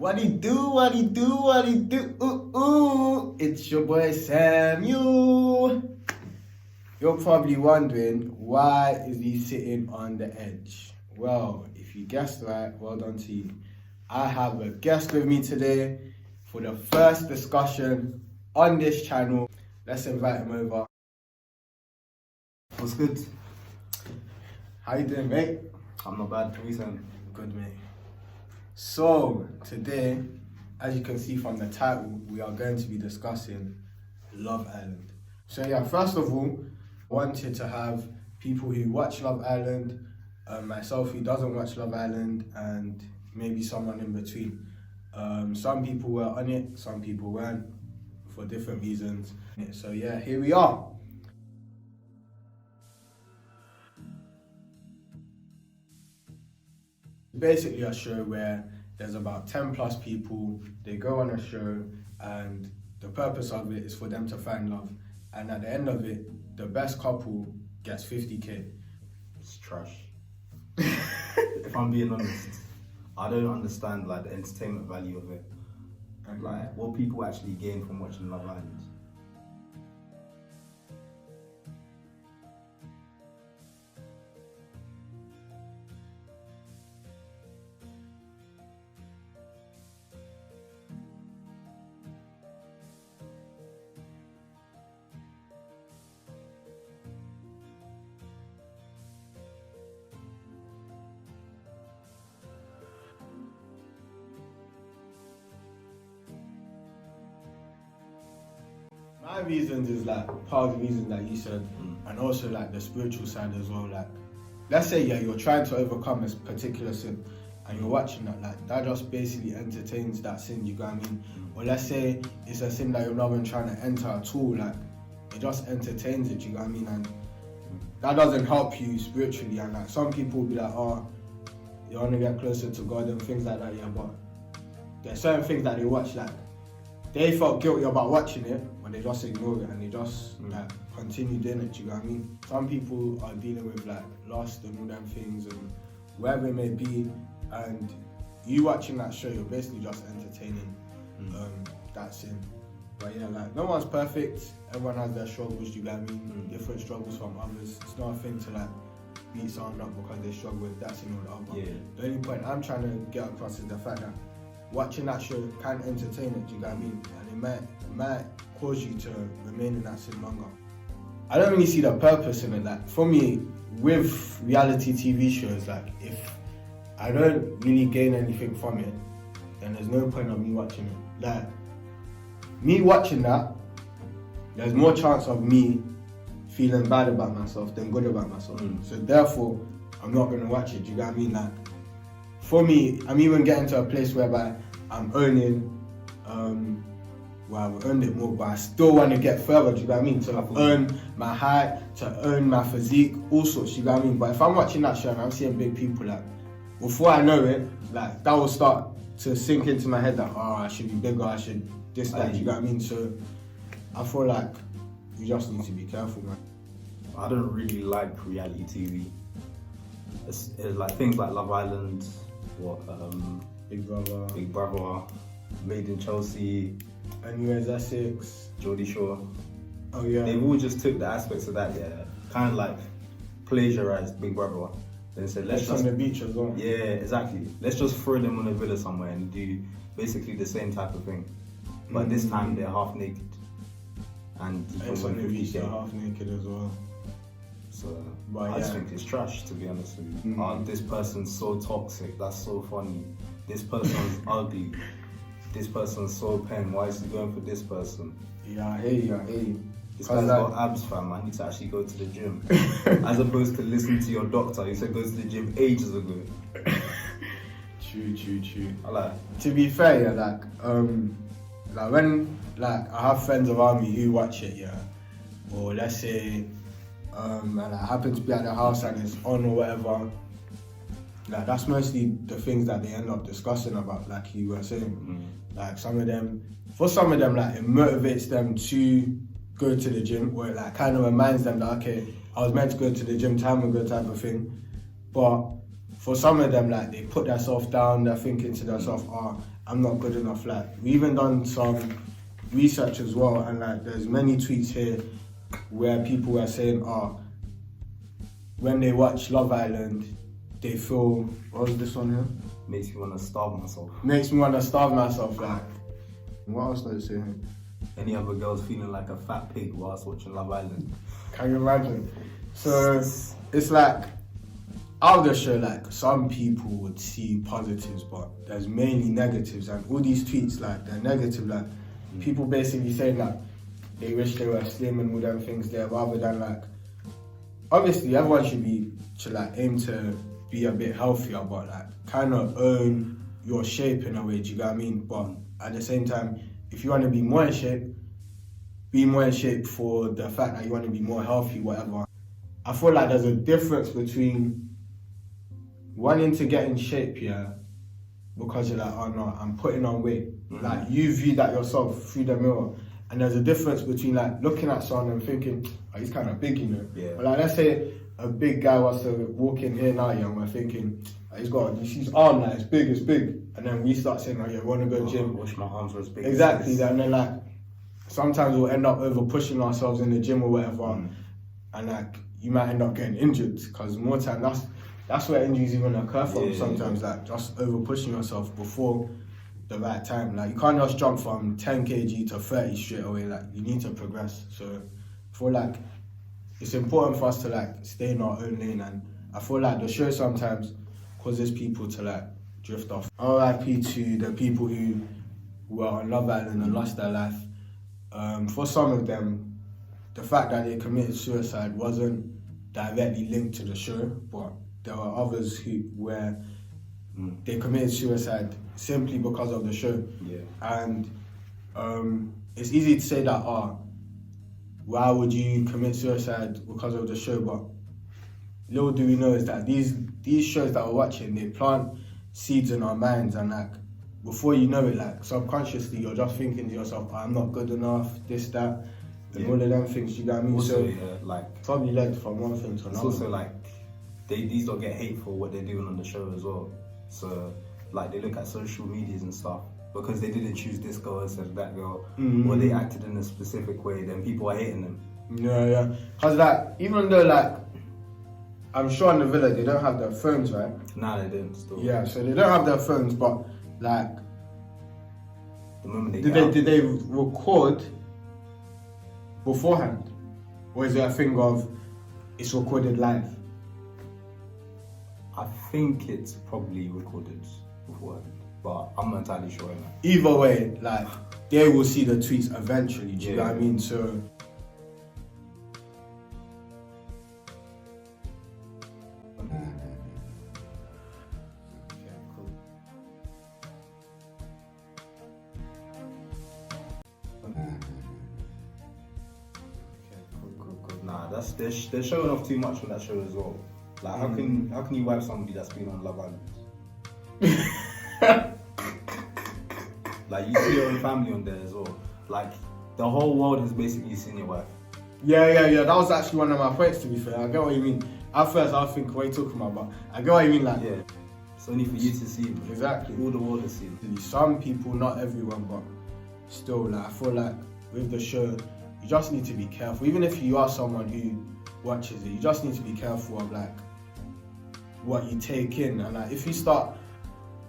What he do, what he do, what he do, ooh, ooh. It's your boy Samuel. You're probably wondering, why is he sitting on the edge? Well, if you guessed right, well done to you. I have a guest with me today for the first discussion on this channel. Let's invite him over. What's good? How you doing, mate? I'm not bad. What are you saying? Good, mate. So, today, as you can see from the title, we are going to be discussing Love Island. So yeah, first of all, wanted to have people who watch Love Island, myself who doesn't watch Love Island, and maybe someone in between. Some people were on it, some people weren't, for different reasons. So yeah, here we are. Basically a show where there's about 10 plus people, they go on a show, and the purpose of it is for them to find love. And at the end of it, the best couple gets 50k. It's trash. If I'm being honest, I don't understand like the entertainment value of it. And like what people actually gain from watching Love Island. My reasons is like part of the reason that you said, and also like the spiritual side as well. Like, let's say you're trying to overcome a particular sin, and you're watching that, like that just basically entertains that sin. You know what I mean? Or let's say it's a sin that you're not even trying to enter at all. Like, it just entertains it. You know what I mean? And that doesn't help you spiritually. And like some people will be like, oh, you want to get closer to God and things like that. Yeah, but there's certain things that they watch like. They felt guilty about watching it, but they just ignore it and they just like continue doing it. You know what I mean? Some people are dealing with like lust and all them things and wherever it may be, and you watching that show, you're basically just entertaining that sin. But yeah, like no one's perfect. Everyone has their struggles. You know what I mean? Different struggles from others. It's not a thing to like beat someone up because they struggle with that sin or the other. Yeah. The only point I'm trying to get across is the fact that watching that show can entertain it, do you know what I mean? And it might cause you to remain in that sin longer. I don't really see the purpose in it. Like for me, with reality TV shows, like if I don't really gain anything from it, then there's no point of me watching it. Like me watching that, there's more chance of me feeling bad about myself than good about myself. So therefore, I'm not gonna watch it, do you know what I mean? Like, for me, I'm even getting to a place whereby I'm owning, I've earned it more, but I still want to get further, do you know what I mean? To earn my height, to earn my physique, all sorts, you know what I mean? But if I'm watching that show and I'm seeing big people, like, before I know it, like, that will start to sink into my head that, oh, I should be bigger, I should this, that, you know what I mean? So, I feel like you just need to be careful, man. I don't really like reality TV. It's like things like Love Island, Big Brother, Made in Chelsea, Anyways, Essex, Geordie Shore. Oh yeah. They've all just took the aspects of that, kind of like plagiarized Big Brother. Then said, let's just on the beach as well. Yeah, exactly. Let's just throw them on a villa somewhere and do basically the same type of thing. But this time they're half naked. And It's on the beach, they're half naked as well. So but I just think it's trash, to be honest with you. Oh, this person's so toxic, that's so funny. This person's ugly. This person's so pen. Why is he going for this person? Yeah, I hear you. This guy's got abs, fam. I need to actually go to the gym. As opposed to listen to your doctor. He said go to the gym ages ago. True. I like. To be fair, yeah, like when I have friends around me who watch it, yeah, or let's say and I happen to be at the house and it's on or whatever. Like that's mostly the things that they end up discussing about, like you were saying. Like for some of them, like it motivates them to go to the gym, or it like kind of reminds them that okay, I was meant to go to the gym time ago type of thing. But for some of them, like they put themselves down, they're thinking to themselves, I'm not good enough. Like, we even done some research as well, and like there's many tweets here where people are saying, when they watch Love Island, they feel, what was this one here? Makes me want to starve myself. Makes me want to starve myself. Like, what else did I say here? Any other girls feeling like a fat pig whilst watching Love Island? Can you imagine? So it's like, out of the show, like, some people would see positives, but there's mainly negatives, and all these tweets, like, they're negative. Like, people basically saying that they wish they were slim and all them things there, rather than like, obviously everyone should like aim to be a bit healthier, but like kind of own your shape in a way, do you get what I mean? But at the same time, if you want to be more in shape, be more in shape for the fact that you want to be more healthy, whatever. I feel like there's a difference between wanting to get in shape, yeah, because you're like, oh no, I'm putting on weight. Like, you view that yourself through the mirror. And there's a difference between like looking at someone and thinking, oh, he's kind of big, you know. Yeah. But like, let's say a big guy was to walk in here now, yeah, and we're thinking, oh, he's got his arm, like, it's big. And then we start saying, oh yeah, we want to go gym. I wish my arms were as big. Exactly. And then like, sometimes we'll end up over pushing ourselves in the gym or whatever. And like, you might end up getting injured, because more time, that's where injuries even occur from sometimes, like just over pushing yourself before the right time. Like, you can't just jump from 10 kg to 30 straight away. Like, you need to progress. So I feel like it's important for us to like stay in our own lane, and I feel like the show sometimes causes people to like drift off. RIP to the people who were on Love Island and lost their life. For some of them, the fact that they committed suicide wasn't directly linked to the show, but there were others where they committed suicide simply because of the show. Yeah. And it's easy to say that, why would you commit suicide because of the show? But little do we know is that these shows that we're watching, they plant seeds in our minds, and like, before you know it, like, subconsciously you're just thinking to yourself, I'm not good enough, this, that, and all of them things, you get what I mean? Also, so yeah, like, probably led from one thing to another. It's also like, these don't get hate for what they're doing on the show as well. So like, they look at social medias and stuff, because they didn't choose this girl instead of that girl, or they acted in a specific way, then people are hating them. Yeah. Because like, even though like, I'm sure in the villa they don't have their phones, right? Nah, they didn't still. Yeah, so they don't have their phones, but like, the moment did they record beforehand? Or is it a thing of, it's recorded live? I think it's probably recorded beforehand, but I'm not entirely sure. Either way, like, they will see the tweets eventually, do you know what I mean? So Nah, they're showing off too much on that show as well. Like, how can you wipe somebody that's been on Love Island? Like, you see your own family on there as well. Like, the whole world has basically seen your wife. Yeah. That was actually one of my points, to be fair. I get what you mean. At first, I was thinking, what are you talking about? But I get what you mean, like. Yeah. It's only for you to see. Exactly. All the world has seen. Some people, not everyone, but still, like, I feel like with the show, you just need to be careful. Even if you are someone who watches it, you just need to be careful of like what you take in. And like, if you start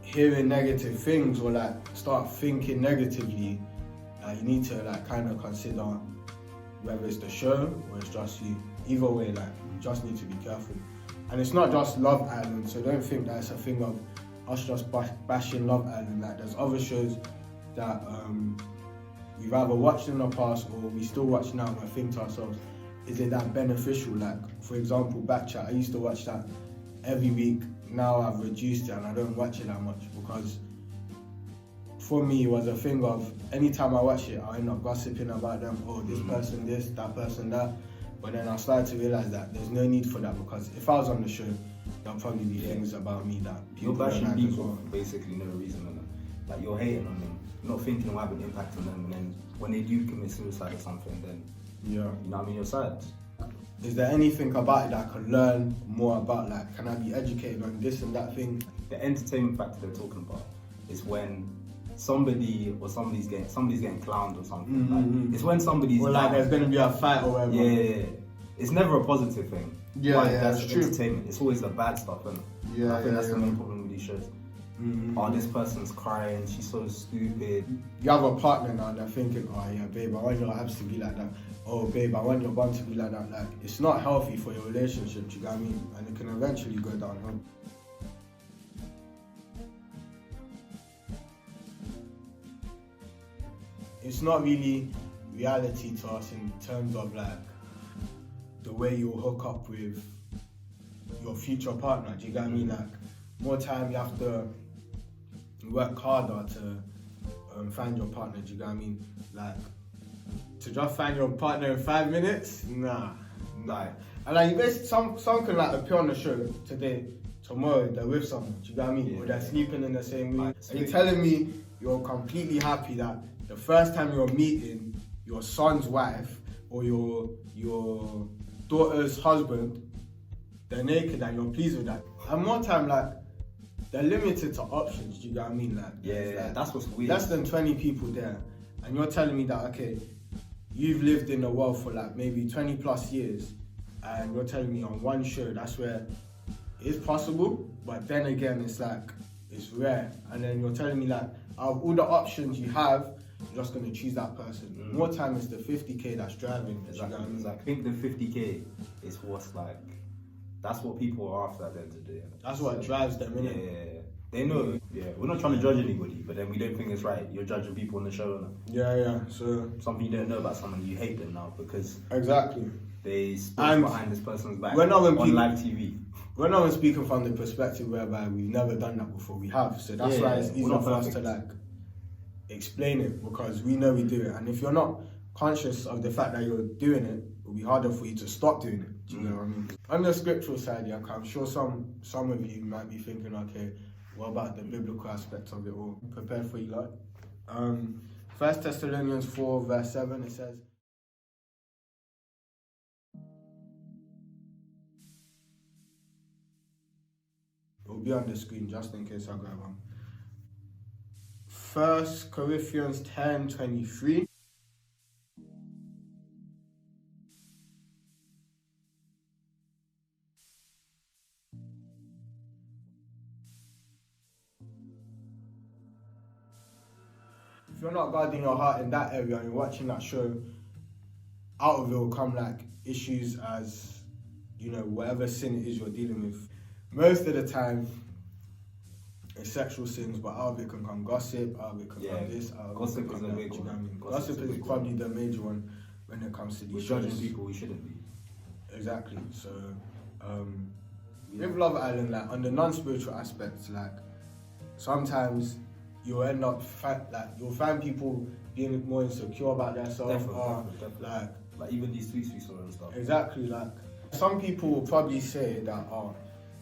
hearing negative things or like start thinking negatively, you need to like kind of consider whether it's the show or it's just you. Either way, like, you just need to be careful. And it's not just Love Island, so don't think that it's a thing of us just bashing Love Island. Like, there's other shows that we've either watched in the past or we still watch now, and we think to ourselves, is it that beneficial? Like, for example, Backchat, I used to watch that every week. Now I've reduced it and I don't watch it that much, because for me it was a thing of, anytime I watch it, I end up gossiping about them. Oh, this person this, that person that. But then I started to realize that there's no need for that, because if I was on the show, there'll probably be things about me that people you're bashing don't like people as well. for basically no reason. Like, you're hating on them, not thinking it will have an impact on them, and then when they do commit suicide or something, then you know what I mean, you're sad. Is there anything about it that I can learn more about? Like, can I be educated on this and that thing? The entertainment factor they're talking about is when somebody's getting clowned or something. Like, it's when somebody's or like there's gonna be a fight or whatever. Yeah. It's never a positive thing. Yeah, like, yeah, that's true. entertainment. It's always the bad stuff, isn't it? Yeah, I think that's the main problem with these shows. Oh, this person's crying, she's so stupid. You have a partner now and they're thinking, oh yeah, babe, I want your abs to be like that. Oh babe, I want your bum to be like that. Like, it's not healthy for your relationship, do you get what I mean? And it can eventually go downhill. It's not really reality to us in terms of like the way you'll hook up with your future partner, do you get what I mean? Like, more time you have to work harder to find your partner, do you get what I mean? Like, to just find your partner in 5 minutes? Nah. And like, you basically, some can like appear on the show today, tomorrow they're with someone, do you get what I mean? Or they're sleeping in the same room. And you're telling me you're completely happy that the first time you're meeting your son's wife or your daughter's husband, they're naked and you're pleased with that. And more time, like, they're limited to options, do you get what I mean? Like, like, that's what's weird. Less than 20 people there, and you're telling me that, okay, you've lived in the world for like maybe 20 plus years, and you're telling me on one show that's where it's possible, but then again, it's like, it's rare. And then you're telling me like, out of all the options you have, you're just gonna choose that person. More time it's the 50k that's driving. Exactly. I think the 50k is what's like, that's what people are after at the end of the day. That's what drives them, innit? Yeah. They know. Yeah, we're not trying to judge anybody, but then we don't think it's right. You're judging people on the show now. Yeah. So something you don't know about someone, you hate them now because exactly they spoke behind this person's back on live TV. We're not even speaking from the perspective whereby we've never done that before. We have, so that's why it's easier for us to like explain it, because we know we do it. And if you're not conscious of the fact that you're doing it, it'll be harder for you to stop doing it. Do you know what I mean? On the scriptural side, yeah, I'm sure some of you might be thinking, okay, what about the biblical aspect of it all? Prepare for you, lot. 1 Thessalonians 4 verse 7, it says, it'll be on the screen just in case I grab one. 1 Corinthians 10:23. If you're not guarding your heart in that area and you're watching that show, out of it will come like issues as, you know, whatever sin it is you're dealing with. Most of the time, it's sexual sins, but out of it can come gossip, out of it can come this, out of gossip it can is come a that, big one. Gossip is probably the major one when it comes to these We're shows. judging people we shouldn't be. Exactly. So, with Love Island, like, on the non-spiritual aspects, like, sometimes you'll end up, you'll find people being more insecure about themselves. Definitely. Like even these tweets we saw and stuff. Exactly. Like, some people will probably say that,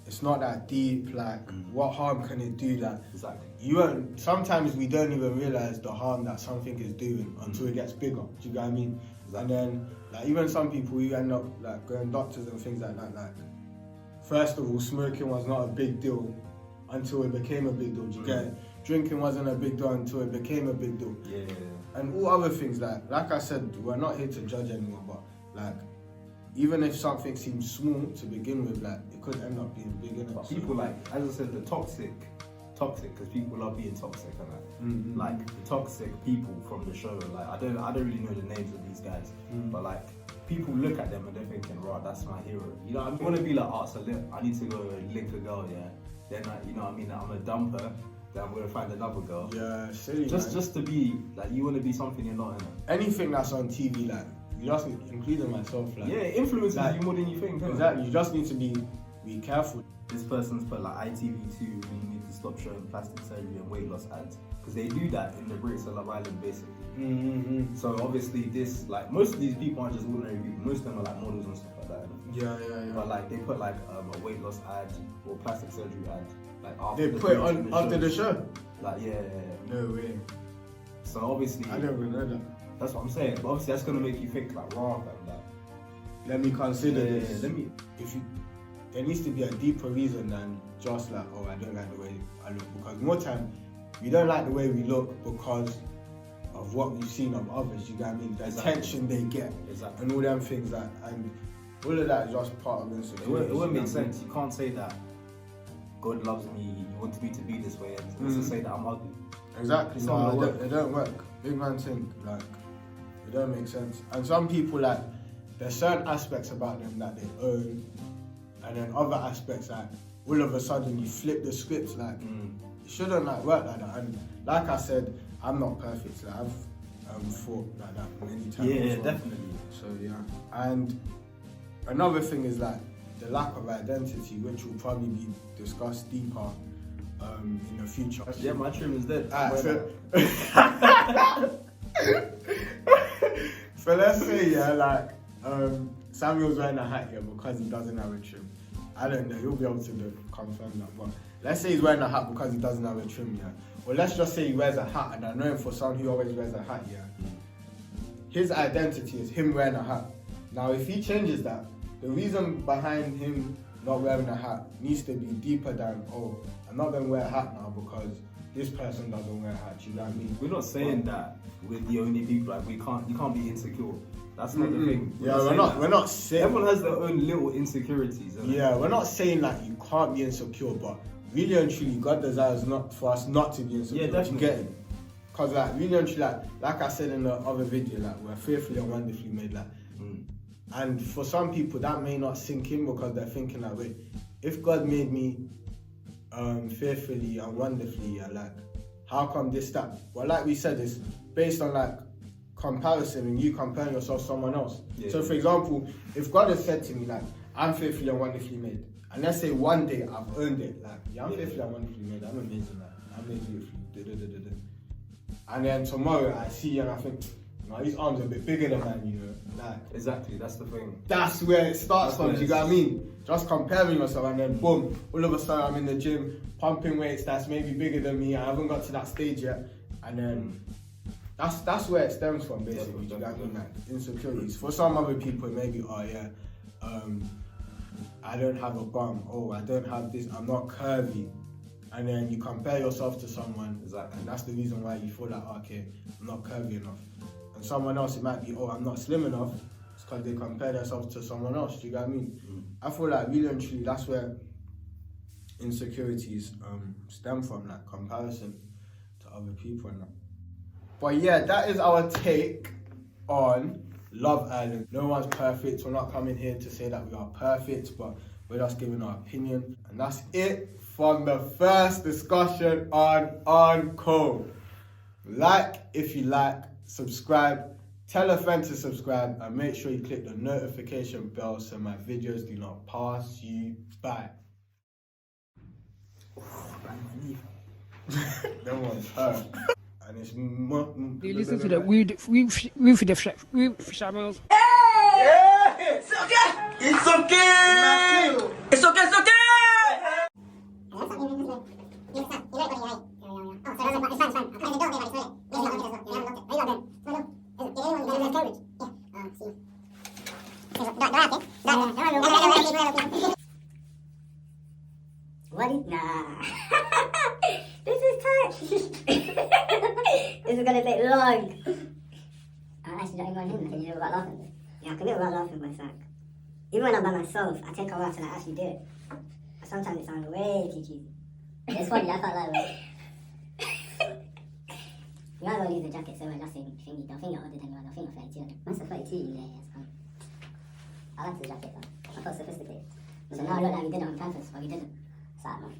it's not that deep, like, what harm can it do? Like, exactly. Sometimes we don't even realize the harm that something is doing until it gets bigger. Do you get what I mean? Exactly. And then, like, even some people, you end up like going doctors and things like that. Like, first of all, smoking was not a big deal until it became a big deal. Do you get it? Drinking wasn't a big deal until it became a big deal. Yeah. And all other things, like I said, we're not here to judge anyone, but like, even if something seems small to begin with, like, it could end up being big enough. But people, like, as I said, the toxic, because people love being toxic and like the toxic people from the show. Like, I don't really know the names of these guys, but like, people look at them and they're thinking, right, that's my hero. You know, I want to be like, so I need to go link a girl, yeah. Then, you know what I mean, I'm gonna dump her. Then I'm gonna find another girl. Yeah, silly. Just to be like, you want to be something you're not. Anything that's on TV, like, you just, including myself, like, it influences you more than you think. Exactly. You just need to be careful. This person's put like ITV2, we need to stop showing plastic surgery and weight loss ads, because they do that in the Brits of Love Island basically. So obviously this, like, most of these people aren't just ordinary people. Most of them are like models and stuff like that. Yeah. But like, they put like a weight loss ad or plastic surgery ad. Like, after they put it on after the show. Like, yeah. No way. So obviously, I never know that. That's what I'm saying. But obviously, that's gonna make you think like, wow, like, let me consider this. Yeah, there needs to be a deeper reason than just like, I don't like the way I look. Because more time, we don't like the way we look because of what we've seen of others, you get what I mean? The attention they get, and all them things and all of that is just part of insecurity. It wouldn't make sense. You can't say that God loves me, He wants me to be this way, and also say that I'm ugly. Exactly. No, it don't work. Big man think, like, it don't make sense. And some people, like, there's certain aspects about them that they own, and then other aspects, like, all of a sudden you flip the scripts, like, it shouldn't, like, work like that. And like I said, I'm not perfect. Like, I've thought like that many times. Yeah, definitely. So yeah. And another thing is, like, the lack of identity, which will probably be discussed deeper in the future. Yeah, my trim is dead. So let's say, yeah, like, Samuel's wearing a hat here because he doesn't have a trim. I don't know, you'll be able to confirm that, but let's say he's wearing a hat because he doesn't have a trim, yeah. Or let's just say he wears a hat, and I know him for someone who always wears a hat, yeah. His identity is him wearing a hat. Now, if he changes that, the reason behind him not wearing a hat needs to be deeper than, oh, I'm not going to wear a hat now because this person doesn't wear a hat, you know what I mean? We're not saying that we're the only people, like, you can't be insecure. That's not the thing. We're not saying... Everyone has their own little insecurities. Yeah, we're not saying like you can't be insecure, but really and truly, God desires not for us not to be insecure. Yeah, definitely. You get it? Because like, really and truly, like I said in the other video, like, we're fearfully and wonderfully made, like. And for some people, that may not sink in because they're thinking like, wait, if God made me fearfully and wonderfully, yeah, like, how come this, that? Well, like we said, it's based on like comparison and you comparing yourself to someone else. Yeah. So for example, if God has said to me, like, I'm fearfully and wonderfully made, and let's say one day I've earned it, like, yeah, I'm fearfully and wonderfully made, I'm amazing, like, I'm made beautifully, and then tomorrow I see you and I think, no, his arms are a bit bigger than mine, you know, like. Exactly, that's the thing. That's where it starts from, you know what I mean? Just comparing yourself, and then boom, all of a sudden I'm in the gym, pumping weights that's maybe bigger than me, I haven't got to that stage yet, and then that's where it stems from, basically, you know what I mean? Like, insecurities. For some other people, maybe, oh yeah, I don't have a bum, oh, I don't have this, I'm not curvy. And then you compare yourself to someone, and that's the reason why you feel like, okay, I'm not curvy enough. And someone else, it might be, oh, I'm not slim enough. It's because they compare themselves to someone else, do you get what I mean? I feel like really and truly, that's where insecurities stem from, like comparison to other people and that. But yeah, that is our take on Love Island. No one's perfect. We're not coming here to say that we are perfect, but we're just giving our opinion. And that's it from the first discussion on Code. Like if you like, subscribe, tell a friend to subscribe, and make sure you click the notification bell so my videos do not pass you by. That one's hurt. And it's you listen to the weird channels. Hey! It's okay! It's okay! It's okay, it's okay! What? Nah. This is tight. This is gonna take long. I actually don't even him. Can you do about laughing? Yeah, I can do about laughing, but it's like, even when I'm by myself, I take a while to like actually do it. Sometimes it sounds way too cheesy. It's funny, I can't lie about it. You might as well leave the jacket so we're just thinking, they'll think you're older than you are, they'll think you're 32. What's the 32? Yeah, it's fine. I like the jacket though. I felt sophisticated. So now I look like we did it on campus, but we didn't. Sad man.